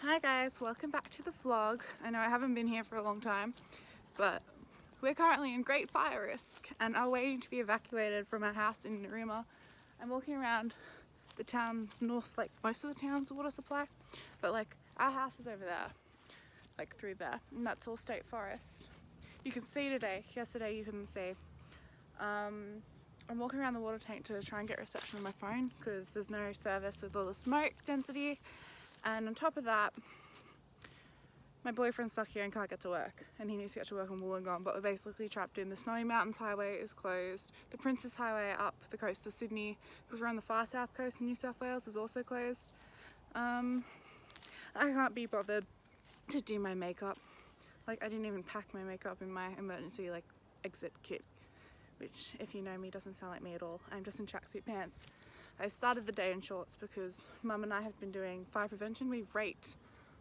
Hi guys, welcome back to the vlog. I know I haven't been here for a long time, but we're currently in great fire risk and are waiting to be evacuated from our house in Narima. I'm walking around the town north, like most of the town's water supply, but like our house is over there, like through there, and that's all state forest. You can see today, yesterday you couldn't see. I'm walking around the water tank to try and get reception on my phone because there's no service with all the smoke density. And on top of that, my boyfriend's stuck here and can't get to work, and he needs to get to work in Wollongong, but we're basically trapped in. The Snowy Mountains Highway is closed. The Princess Highway up the coast of Sydney, because we're on the far south coast in New South Wales, is also closed. I can't be bothered to do my makeup. Like, I didn't even pack my makeup in my emergency exit kit, which, if you know me, doesn't sound like me at all. I'm just in tracksuit pants. I started the day in shorts because Mum and I have been doing fire prevention. We've raked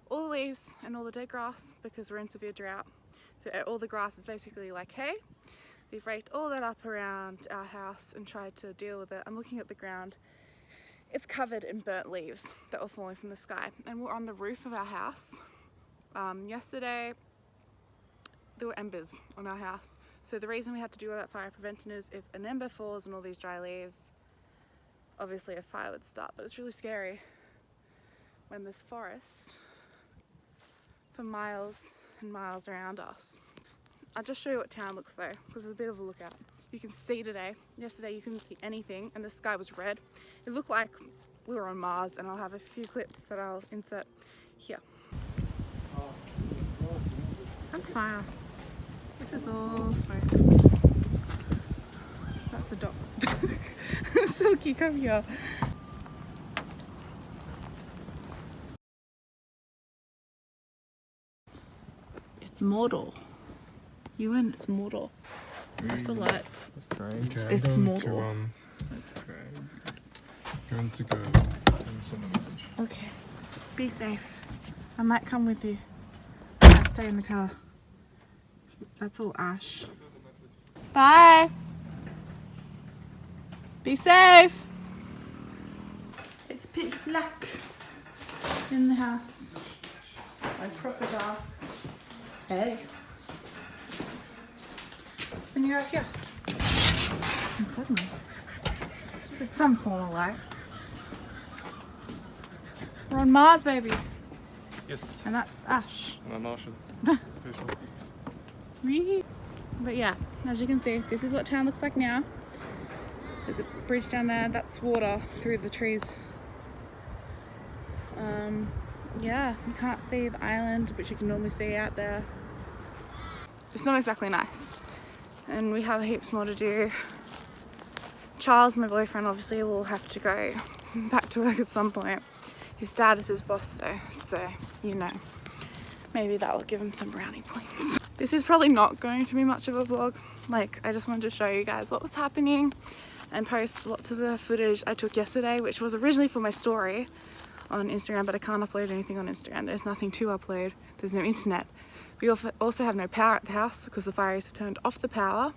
all the leaves and all the dead grass because we're in severe drought. So all the grass is basically like hay. We've raked all that up around our house and tried to deal with it. I'm looking at the ground. It's covered in burnt leaves that were falling from the sky. And we're on the roof of our house. Yesterday, there were embers on our house. So the reason we had to do all that fire prevention is if an ember falls and all these dry leaves, obviously a fire would start, but it's really scary when there's forest for miles and miles around us. I'll just show you what town looks like because there's a bit of a lookout. You can see today, yesterday you couldn't see anything and the sky was red. It looked like we were on Mars, and I'll have a few clips that I'll insert here. That's fire. This is all smoke. That's a dog. Silky, come here. It's mortal. You and it's mortal. That's the lights. That's crazy. Okay, it's mortal. That's crazy. Going to go and send a message. Okay. Be safe. I might come with you. I stay in the car. That's all ash. Bye. Be safe. It's pitch black in the house. Like proper dark. Hey. And you're out here. And suddenly, there's some form of light. We're on Mars, baby. Yes. And that's ash. I'm a Martian. It's official. Wee. But yeah, as you can see, this is what town looks like now. There's a bridge down there, that's water through the trees. Yeah, you can't see the island, which you can normally see out there. It's not exactly nice. And we have heaps more to do. Charles, my boyfriend, obviously will have to go back to work at some point. His dad is his boss though, so you know, maybe that will give him some brownie points. This is probably not going to be much of a vlog. Like, I just wanted to show you guys what was happening and post lots of the footage I took yesterday, which was originally for my story on Instagram, but I can't upload anything on Instagram. There's nothing to upload. There's no internet. We also have no power at the house because the fire has turned off the power,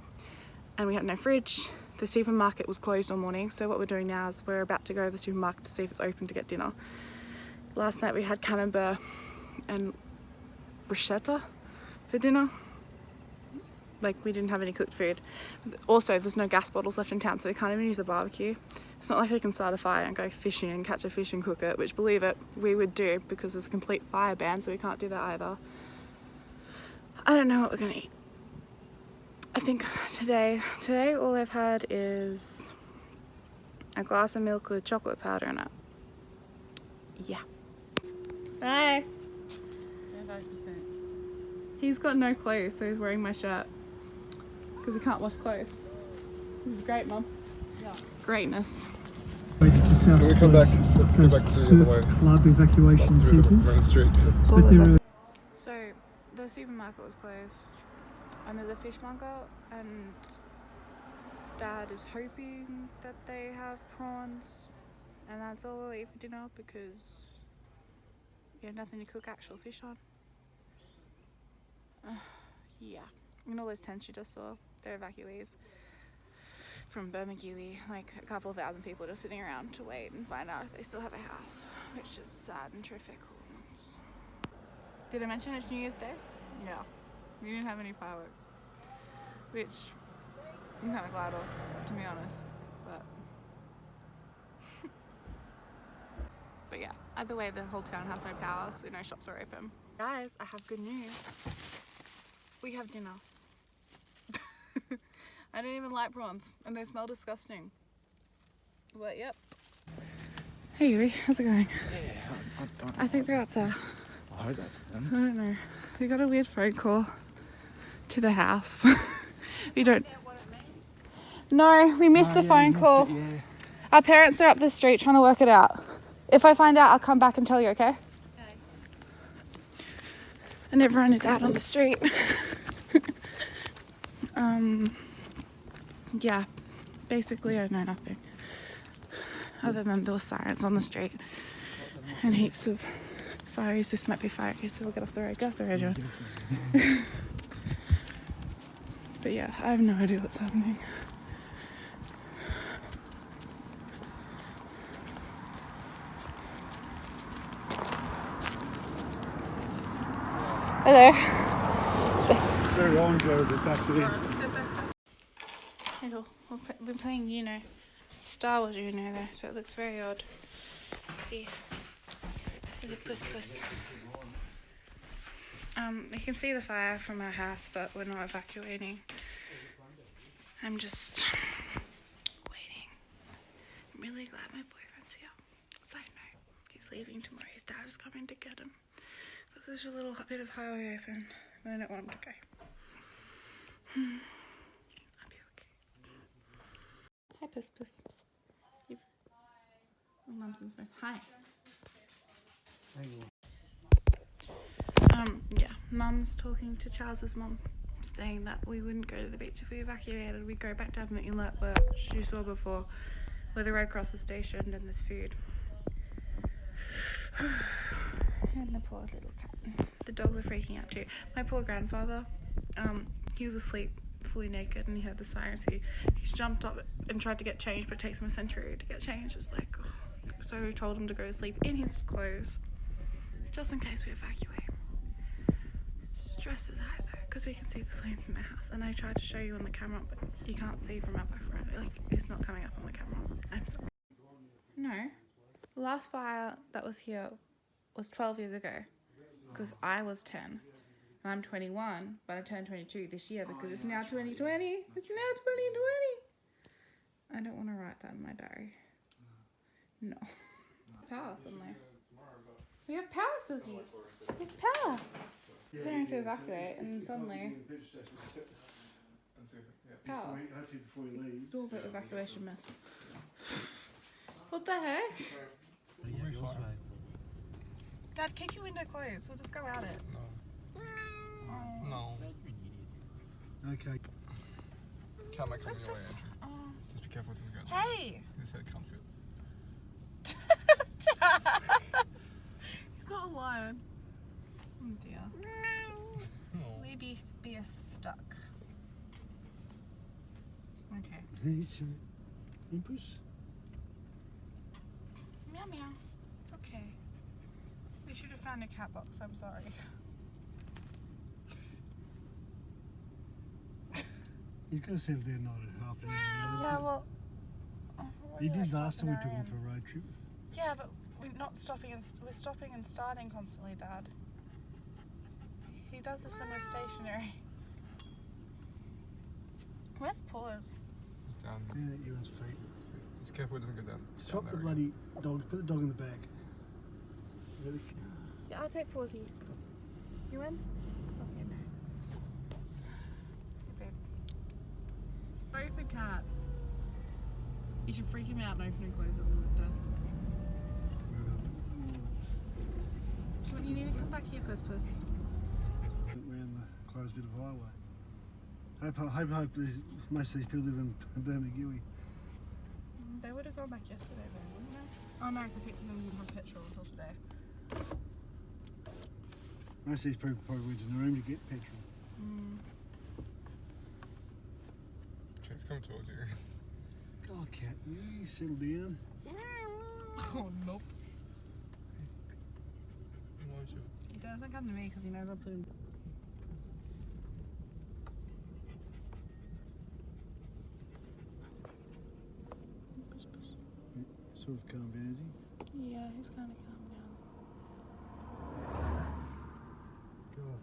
and we have no fridge. The supermarket was closed all morning, so what we're doing now is we're about to go to the supermarket to see if it's open to get dinner. Last night we had camembert and bruschetta for dinner. Like, we didn't have any cooked food. Also, there's no gas bottles left in town, so we can't even use a barbecue. It's not like we can start a fire and go fishing and catch a fish and cook it, which, believe it, we would do because there's a complete fire ban, so we can't do that either. I don't know what we're gonna eat. I think today all I've had is a glass of milk with chocolate powder in it. Yeah. Bye. He's got no clothes, so he's wearing my shirt because he can't wash clothes. This is great, Mum. Yeah. Greatness. Can we come back? Let's go back through the way. Flood evacuation centres. Street. So the supermarket was closed, and there's a fishmonger, and Dad is hoping that they have prawns, and that's all we'll eat for dinner because we have nothing to cook actual fish on. Yeah, and all those tents you just saw, they're evacuees from Bermagui. Like, a couple thousand people just sitting around to wait and find out if they still have a house, which is sad and terrific all at once. Did I mention it's New Year's Day? Yeah. We didn't have any fireworks. Which I'm kind of glad of, to be honest. But yeah, either way, the whole town has no power, so no shops are open. Guys, I have good news. We have dinner. I don't even like prawns, and they smell disgusting. But yep. Hey Yuri, how's it going? Yeah, I don't know. I think they're up there. I hope that's them. I don't know. We got a weird phone call to the house. We don't. No, we missed the phone call. Yeah. Our parents are up the street trying to work it out. If I find out, I'll come back and tell you, okay? Okay. And everyone is out on the street. Yeah, basically I know nothing. Other than there were sirens on the street and heaps of fires. This might be fires, so we'll get off the road. Get off the road, John. But yeah, I have no idea what's happening. Hello. Very orange over back there. Hello. We've been playing Uno. Star Wars Uno though, so it looks very odd. See. Look at puss. You can see the fire from our house, but we're not evacuating. I'm just waiting. I'm really glad my boyfriend's here. Side note, he's leaving tomorrow. His dad is coming to get him. There's a little bit of highway open, and I don't want him to go. I'll be okay. Hi, Puss. Oh, Mum's in the phone. Hi. Yeah, Mum's talking to Charles's mum, saying that we wouldn't go to the beach if we evacuated. We'd go back down the inlet where you saw before, where the Red Cross is stationed and there's food. And the poor little cat. The dogs are freaking out too. My poor grandfather, he was asleep fully naked and he heard the sirens. He jumped up and tried to get changed, but it takes him a century to get changed. It's like, oh. So we told him to go to sleep in his clothes, just in case we evacuate. Stress is high though, because we can see the flames in the house. And I tried to show you on the camera, but you can't see from up my front. Like, it's not coming up on the camera. I'm sorry. No. The last fire that was here was 12 years ago, because I was 10 and I'm 21, but I turned 22 this year because it's now 2020. It's now 2020. I don't want to write that in my diary. No. Power suddenly. We have power, Silky. We have power. We're going to evacuate and suddenly power. Hopefully before you leave. It's all the evacuation mess. What the heck? Dad, keep your window closed. We'll just go at it. No. Okay. Cat might come in your way. Oh. Just be careful with his gun. Hey! He said it can't feel. He's not a lion. Oh dear. No. Maybe be a stuck. Okay. Impus? Meow meow. It's okay. We should have found a cat box. I'm sorry. He's going to settle down not at half an hour. Yeah, well. He did last time we took him for a road trip. Yeah, but we're not stopping and we're stopping and starting constantly, Dad. He does this when we're stationary. Where's Paws? It's down. Down at Ewan's feet. Just careful it doesn't go down. Swap the bloody dog. Put the dog in the bag. Yeah, I'll take Pawsy. You in? Okay, no. Hey, babe. Open cat. You should freak him out and open and close it a little bit. You need to come back here, Puss. Around the closed bit of highway. Hope most of these people live in Bermagui. They would have gone back yesterday though, wouldn't they? Oh no, because he didn't have petrol until today. Most of these people probably went to Naroom to get petrol. Okay, it's coming towards you. Oh, cat, you settle down. Oh, nope. He doesn't come to me because he knows I'll put him. Sort of calm down, is he? Yeah, he's kind of calm down. God.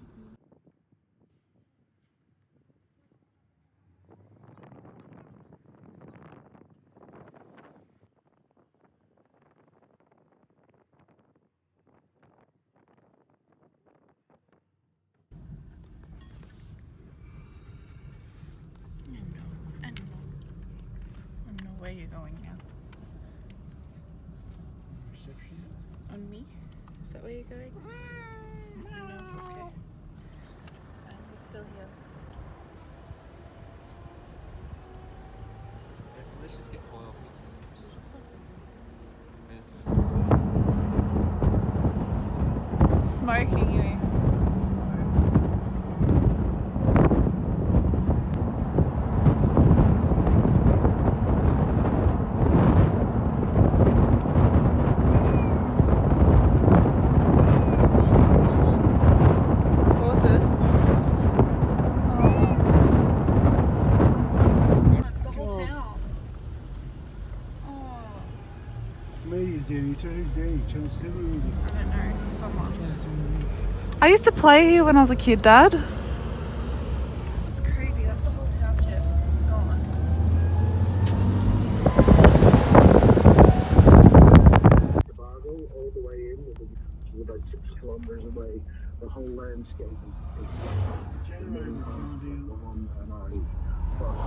I don't know where you're going now. Reception? On me? Is that where you're going? No, okay. We're still here. Let's just get oil. Smoking you. Horses? The whole town. Oh. Media's down here too. Who's down here? Channel 7 or is it? I don't know. Someone. Channel 7. I used to play here when I was a kid, Dad. It's crazy. That's the whole township gone. Tobago all the way in, which is about 6 kilometres away. The whole landscape is Generator going down. and I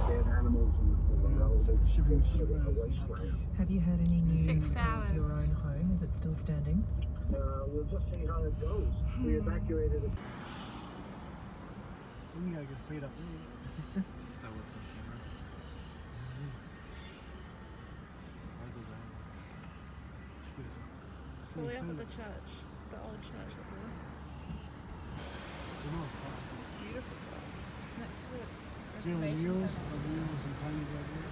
dead animals and the road. Shipping It's sort of a wasteland. Have you heard any news 6 of your hours. own home? Is it still standing? We'll just see how it goes. We evacuated it. We can go get feet up there. Is that what from camera? Where goes that? It's Fully up at further. the church. The old church up there. It's a nice park. It's beautiful. Next to it. See all the mules? The mules and ponies over there.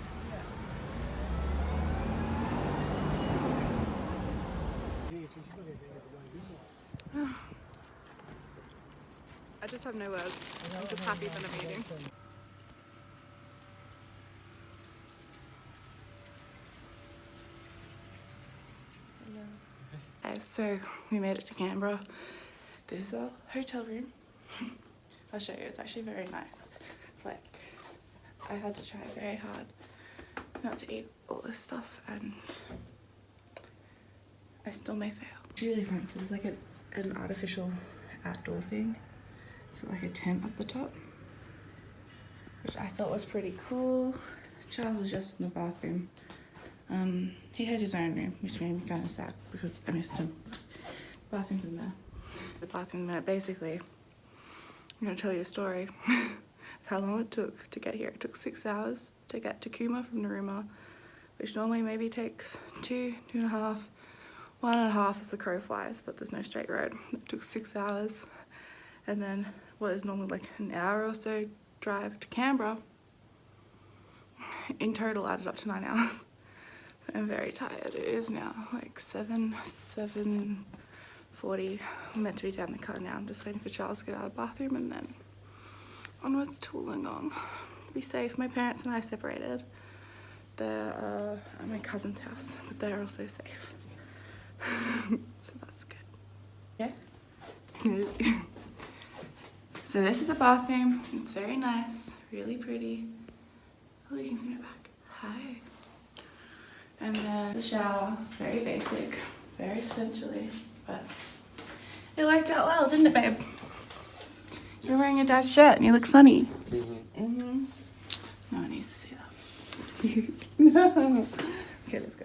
Yeah, so she's not going to get the way this way. I just have no words. I'm just happy for the meeting. So we made it to Canberra. This is our hotel room. I'll show you. It's actually very nice. Like, I had to try very hard not to eat all this stuff, and I still may fail. It's really fun because it's like an artificial outdoor thing. It's like a tent up the top, which I thought was pretty cool. Charles is just in the bathroom. He had his own room, which made me kind of sad because I missed him. Bathroom's in there. The bathroom in a minute. Basically, I'm going to tell you a story of how long it took to get here. It took 6 hours to get to Cooma from Narooma, which normally maybe takes 2.5. 1.5 as the crow flies, but there's no straight road. It took 6 hours. And then what is normally like an hour or so drive to Canberra, in total added up to 9 hours. I'm very tired. It is now like 7:40. I'm meant to be down the car now. I'm just waiting for Charles to get out of the bathroom and then onwards to Wollongong. Be safe. My parents and I separated. They're at my cousin's house, but they're also safe. So that's good. Yeah? So this is the bathroom. It's very nice, really pretty. Oh, you can see my back. Hi. And then the shower, very basic, very essentially, but it worked out well, didn't it, babe? You're wearing your dad's shirt and you look funny. No one needs to see that. No. Okay, let's go.